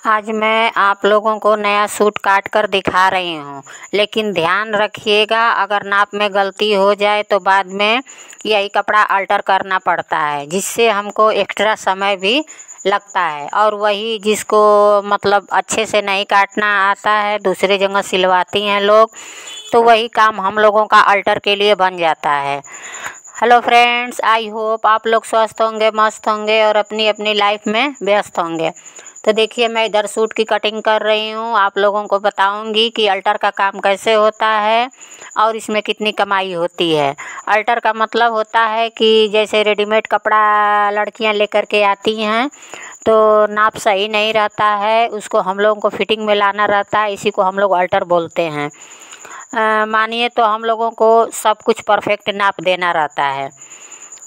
आज मैं आप लोगों को नया सूट काट कर दिखा रही हूँ, लेकिन ध्यान रखिएगा अगर नाप में गलती हो जाए तो बाद में यही कपड़ा अल्टर करना पड़ता है, जिससे हमको एक्स्ट्रा समय भी लगता है। और वही जिसको मतलब अच्छे से नहीं काटना आता है, दूसरे जगह सिलवाती हैं लोग, तो वही काम हम लोगों का अल्टर के लिए बन जाता है। हेलो फ्रेंड्स, आई होप आप लोग स्वस्थ होंगे, मस्त होंगे और अपनी अपनी लाइफ में व्यस्त होंगे। तो देखिए, मैं इधर सूट की कटिंग कर रही हूँ, आप लोगों को बताऊंगी कि अल्टर का काम कैसे होता है और इसमें कितनी कमाई होती है। अल्टर का मतलब होता है कि जैसे रेडीमेड कपड़ा लड़कियाँ लेकर के आती हैं तो नाप सही नहीं रहता है, उसको हम लोगों को फिटिंग में लाना रहता है, इसी को हम लोग अल्टर बोलते हैं। मानिए तो हम लोगों को सब कुछ परफेक्ट नाप देना रहता है।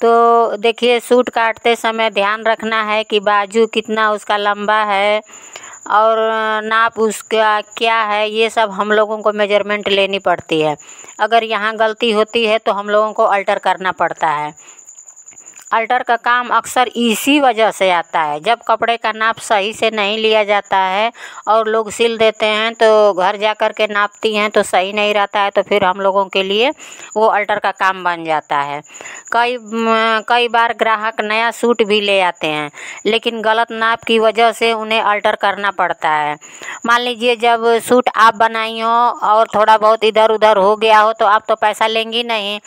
तो देखिए, सूट काटते समय ध्यान रखना है कि बाजू कितना उसका लंबा है और नाप उसका क्या है, ये सब हम लोगों को मेजरमेंट लेनी पड़ती है। अगर यहाँ गलती होती है तो हम लोगों को अल्टर करना पड़ता है। अल्टर का काम अक्सर इसी वजह से आता है, जब कपड़े का नाप सही से नहीं लिया जाता है और लोग सिल देते हैं तो घर जा कर के नापती हैं तो सही नहीं रहता है, तो फिर हम लोगों के लिए वो अल्टर का काम बन जाता है। कई बार ग्राहक नया सूट भी ले आते हैं, लेकिन गलत नाप की वजह से उन्हें अल्टर करना पड़ता है। मान लीजिए, जब सूट आप बनाई हो और थोड़ा बहुत इधर उधर हो गया हो तो आप तो पैसा लेंगी नहीं,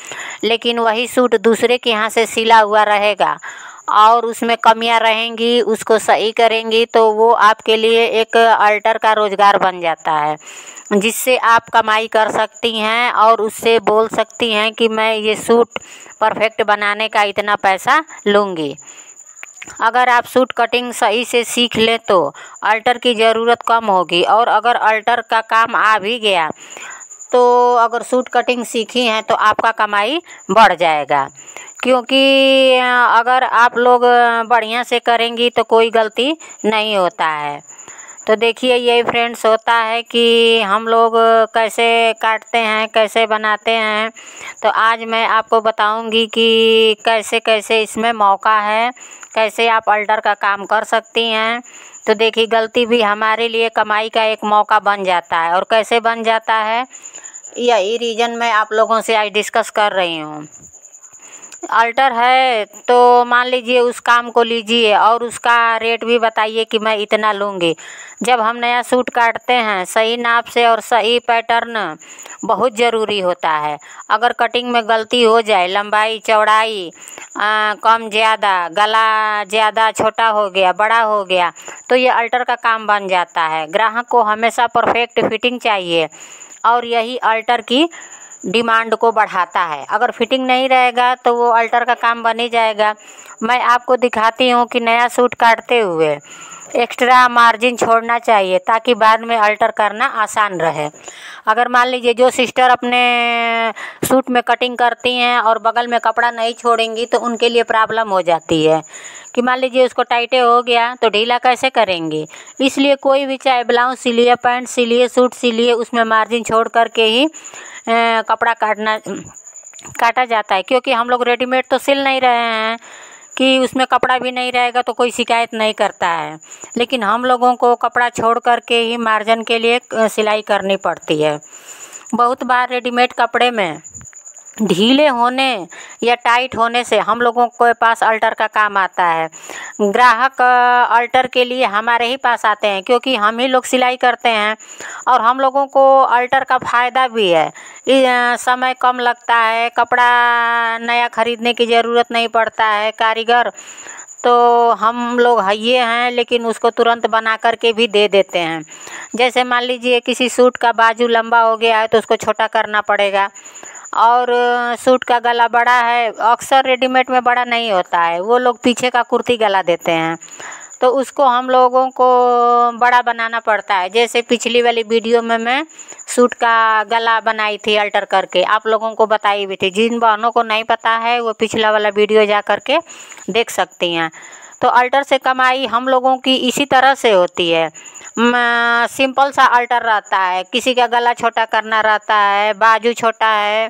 लेकिन वही सूट दूसरे के यहाँ से सिला हुआ रहेगा और उसमें कमियां रहेंगी, उसको सही करेंगी तो वो आपके लिए एक अल्टर का रोज़गार बन जाता है, जिससे आप कमाई कर सकती हैं और उससे बोल सकती हैं कि मैं ये सूट परफेक्ट बनाने का इतना पैसा लूँगी। अगर आप सूट कटिंग सही से सीख लें तो अल्टर की ज़रूरत कम होगी, और अगर अल्टर का काम आ भी गया तो अगर सूट कटिंग सीखी हैं तो आपका कमाई बढ़ जाएगा, क्योंकि अगर आप लोग बढ़िया से करेंगी तो कोई गलती नहीं होता है। तो देखिए, यही फ्रेंड्स होता है कि हम लोग कैसे काटते हैं, कैसे बनाते हैं। तो आज मैं आपको बताऊंगी कि कैसे कैसे इसमें मौका है, कैसे आप अल्टर का काम कर सकती हैं। तो देखिए, गलती भी हमारे लिए कमाई का एक मौका बन जाता है, और कैसे बन जाता है यही रीज़न मैं आप लोगों से आज डिस्कस कर रही हूँ। अल्टर है तो मान लीजिए उस काम को लीजिए और उसका रेट भी बताइए कि मैं इतना लूँगी। जब हम नया सूट काटते हैं, सही नाप से और सही पैटर्न बहुत ज़रूरी होता है। अगर कटिंग में गलती हो जाए, लंबाई चौड़ाई कम ज़्यादा, गला ज़्यादा छोटा हो गया, बड़ा हो गया, तो ये अल्टर का काम बन जाता है। ग्राहक को हमेशा परफेक्ट फिटिंग चाहिए और यही अल्टर की डिमांड को बढ़ाता है। अगर फिटिंग नहीं रहेगा तो वो अल्टर का काम बन ही जाएगा। मैं आपको दिखाती हूँ कि नया सूट काटते हुए एक्स्ट्रा मार्जिन छोड़ना चाहिए ताकि बाद में अल्टर करना आसान रहे। अगर मान लीजिए जो सिस्टर अपने सूट में कटिंग करती हैं और बगल में कपड़ा नहीं छोड़ेंगी तो उनके लिए प्रॉब्लम हो जाती है कि मान लीजिए उसको टाइटे हो गया तो ढीला कैसे करेंगी। इसलिए कोई भी, चाहे ब्लाउज सिलिए, पैंट सिलिए, सूट सिलिए, उसमें मार्जिन छोड़ करके ही कपड़ा काटा जाता है, क्योंकि हम लोग रेडीमेड तो सिल नहीं रहे हैं कि उसमें कपड़ा भी नहीं रहेगा तो कोई शिकायत नहीं करता है, लेकिन हम लोगों को कपड़ा छोड़ करके ही मार्जिन के लिए सिलाई करनी पड़ती है। बहुत बार रेडीमेड कपड़े में ढीले होने या टाइट होने से हम लोगों के पास अल्टर का काम आता है। ग्राहक अल्टर के लिए हमारे ही पास आते हैं, क्योंकि हम ही लोग सिलाई करते हैं और हम लोगों को अल्टर का फ़ायदा भी है। समय कम लगता है, कपड़ा नया ख़रीदने की ज़रूरत नहीं पड़ता है। कारीगर तो हम लोग ये हैं, लेकिन उसको तुरंत बना करके भी दे देते हैं। जैसे मान लीजिए किसी सूट का बाजू लंबा हो गया है तो उसको छोटा करना पड़ेगा, और सूट का गला बड़ा है, अक्सर रेडीमेड में बड़ा नहीं होता है, वो लोग पीछे का कुर्ती गला देते हैं, तो उसको हम लोगों को बड़ा बनाना पड़ता है। जैसे पिछली वाली वीडियो में मैं सूट का गला बनाई थी अल्टर करके, आप लोगों को बताई भी थी। जिन बहनों को नहीं पता है वो पिछला वाला वीडियो जा कर के देख सकती हैं। तो अल्टर से कमाई हम लोगों की इसी तरह से होती है। सिंपल सा अल्टर रहता है, किसी का गला छोटा करना रहता है, बाजू छोटा है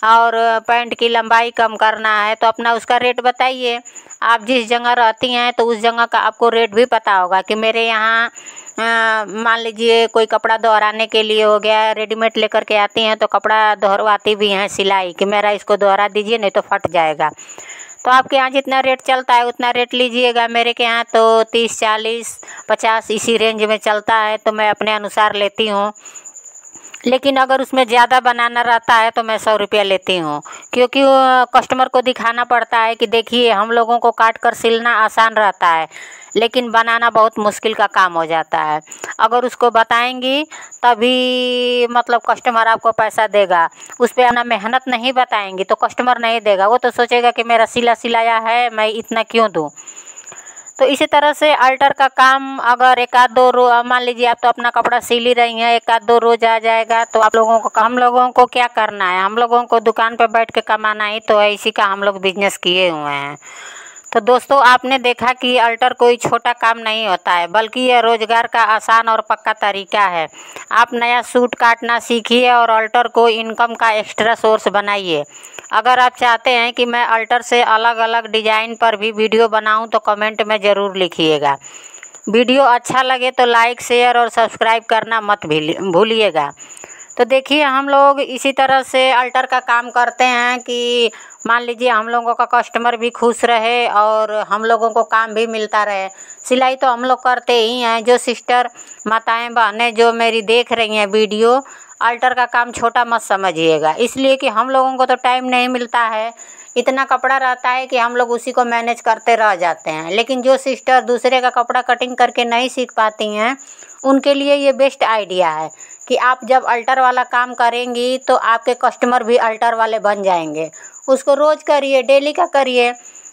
और पैंट की लंबाई कम करना है, तो अपना उसका रेट बताइए। आप जिस जगह रहती हैं तो उस जगह का आपको रेट भी पता होगा कि मेरे यहाँ मान लीजिए कोई कपड़ा दोहराने के लिए हो गया, रेडीमेड लेकर के आती हैं तो कपड़ा दोहरवाती भी हैं सिलाई कि मेरा इसको दोहरा दीजिए नहीं तो फट जाएगा। तो आपके यहाँ जितना रेट चलता है उतना रेट लीजिएगा। मेरे के यहाँ तो 30, 40, 50 इसी रेंज में चलता है, तो मैं अपने अनुसार लेती हूँ। लेकिन अगर उसमें ज़्यादा बनाना रहता है तो मैं 100 रुपया लेती हूँ, क्योंकि कस्टमर को दिखाना पड़ता है कि देखिए हम लोगों को काट कर सिलना आसान रहता है, लेकिन बनाना बहुत मुश्किल का काम हो जाता है। अगर उसको बताएंगी तभी मतलब कस्टमर आपको पैसा देगा। उस पर अपना मेहनत नहीं बताएंगी तो कस्टमर नहीं देगा, वो तो सोचेगा कि मेरा सिलाया है, मैं इतना क्यों दूँ। तो इसी तरह से अल्टर का काम अगर एक आध दो रोज, मान लीजिए आप तो अपना कपड़ा सिल ही रही हैं, एक आध दो रोज आ जाएगा तो आप लोगों को, हम लोगों को क्या करना है, हम लोगों को दुकान पर बैठ के कमाना ही तो है, इसी का हम लोग बिजनेस किए हुए हैं। तो दोस्तों आपने देखा कि अल्टर कोई छोटा काम नहीं होता है, बल्कि यह रोज़गार का आसान और पक्का तरीका है। आप नया सूट काटना सीखिए और अल्टर को इनकम का एक्स्ट्रा सोर्स बनाइए। अगर आप चाहते हैं कि मैं अल्टर से अलग अलग डिज़ाइन पर भी वीडियो बनाऊं तो कमेंट में ज़रूर लिखिएगा। वीडियो अच्छा लगे तो लाइक, शेयर और सब्सक्राइब करना मत भूलिएगा। तो देखिए हम लोग इसी तरह से अल्टर का काम करते हैं कि मान लीजिए हम लोगों का कस्टमर भी खुश रहे और हम लोगों को काम भी मिलता रहे। सिलाई तो हम लोग करते ही हैं। जो सिस्टर माताएं बहनें जो मेरी देख रही हैं वीडियो, अल्टर का काम छोटा मत समझिएगा, इसलिए कि हम लोगों को तो टाइम नहीं मिलता है। इतना कपड़ा रहता है कि हम लोग उसी को मैनेज करते रह जाते हैं। लेकिन जो सिस्टर दूसरे का कपड़ा कटिंग करके नहीं सीख पाती हैं, उनके लिए ये बेस्ट आइडिया है कि आप जब अल्टर वाला काम करेंगी तो आपके कस्टमर भी अल्टर वाले बन जाएंगे। उसको रोज़ करिए, डेली का करिए,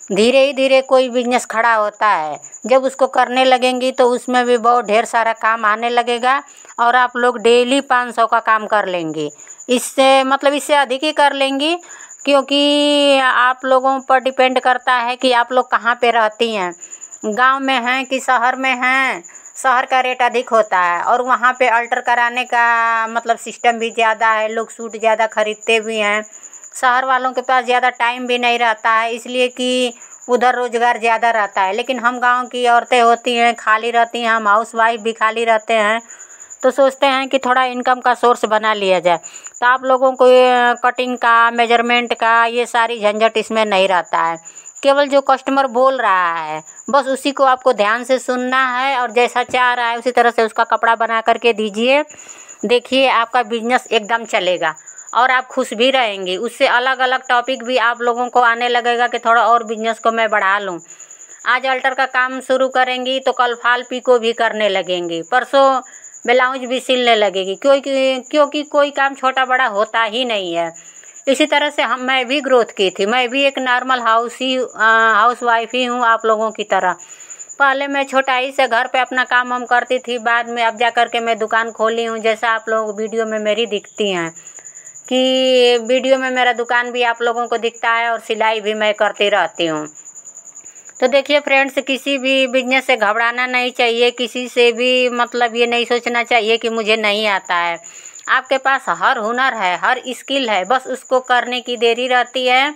धीरे ही धीरे कोई बिजनेस खड़ा होता है। जब उसको करने लगेंगी तो उसमें भी बहुत ढेर सारा काम आने लगेगा और आप लोग डेली 500 का काम कर लेंगी। इससे मतलब इससे अधिक ही कर लेंगी, क्योंकि आप लोगों पर डिपेंड करता है कि आप लोग कहाँ पे रहती हैं, गांव में हैं कि शहर में हैं। शहर का रेट अधिक होता है और वहाँ पे अल्टर कराने का मतलब सिस्टम भी ज़्यादा है, लोग सूट ज़्यादा खरीदते भी हैं। शहर वालों के पास ज़्यादा टाइम भी नहीं रहता है, इसलिए कि उधर रोज़गार ज़्यादा रहता है। लेकिन हम गांव की औरतें होती हैं, खाली रहती हैं, हम हाउस वाइफ भी खाली रहते हैं, तो सोचते हैं कि थोड़ा इनकम का सोर्स बना लिया जाए। तो आप लोगों को कटिंग का, मेजरमेंट का ये सारी झंझट इसमें नहीं रहता है। केवल जो कस्टमर बोल रहा है बस उसी को आपको ध्यान से सुनना है और जैसा चाह रहा है उसी तरह से उसका कपड़ा बना करके दीजिए। देखिए आपका बिजनेस एकदम चलेगा और आप खुश भी रहेंगी। उससे अलग अलग टॉपिक भी आप लोगों को आने लगेगा कि थोड़ा और बिजनेस को मैं बढ़ा लूँ। आज अल्टर का काम शुरू करेंगी तो कल फाल पीको भी करने लगेंगी, परसों ब्लाउज भी सिलने लगेगी, क्योंकि कोई काम छोटा बड़ा होता ही नहीं है। इसी तरह से मैं भी ग्रोथ की थी। मैं भी एक नॉर्मल हाउस वाइफ ही हूँ आप लोगों की तरह। पहले मैं छोटाई से घर पे अपना काम हम करती थी, बाद में अब जा कर के मैं दुकान खोली हूँ। जैसा आप लोग वीडियो में मेरी दिखती हैं कि वीडियो में मेरा दुकान भी आप लोगों को दिखता है और सिलाई भी मैं करती रहती हूँ। तो देखिए फ्रेंड्स, किसी भी बिजनेस से घबराना नहीं चाहिए, किसी से भी मतलब ये नहीं सोचना चाहिए कि मुझे नहीं आता है। आपके पास हर हुनर है, हर स्किल है, बस उसको करने की देरी रहती है।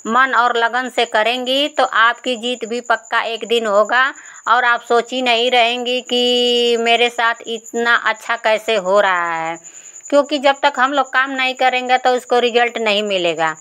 मन और लगन से करेंगी तो आपकी जीत भी पक्का एक दिन होगा और आप सोची नहीं रहेंगी कि मेरे साथ इतना अच्छा कैसे हो रहा है, क्योंकि जब तक हम लोग काम नहीं करेंगे तो उसको रिजल्ट नहीं मिलेगा।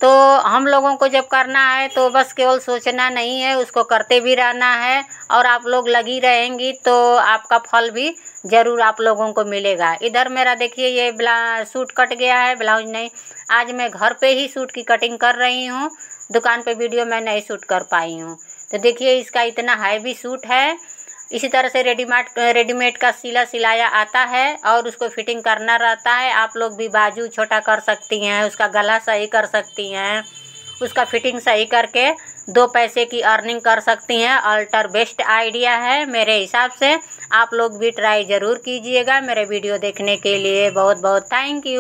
तो हम लोगों को जब करना है तो बस केवल सोचना नहीं है, उसको करते भी रहना है और आप लोग लगी रहेंगी तो आपका फल भी ज़रूर आप लोगों को मिलेगा। इधर मेरा देखिए ये सूट कट गया है, ब्लाउज नहीं। आज मैं घर पे ही सूट की कटिंग कर रही हूँ, दुकान पे वीडियो मैं नहीं शूट कर पाई हूँ। तो देखिए इसका इतना हैवी सूट है। इसी तरह से रेडीमेड का सिलाया आता है और उसको फिटिंग करना रहता है। आप लोग भी बाजू छोटा कर सकती हैं, उसका गला सही कर सकती हैं, उसका फिटिंग सही करके 2 पैसे की अर्निंग कर सकती हैं। अल्टर बेस्ट आइडिया है मेरे हिसाब से। आप लोग भी ट्राई ज़रूर कीजिएगा। मेरे वीडियो देखने के लिए बहुत बहुत थैंक यू।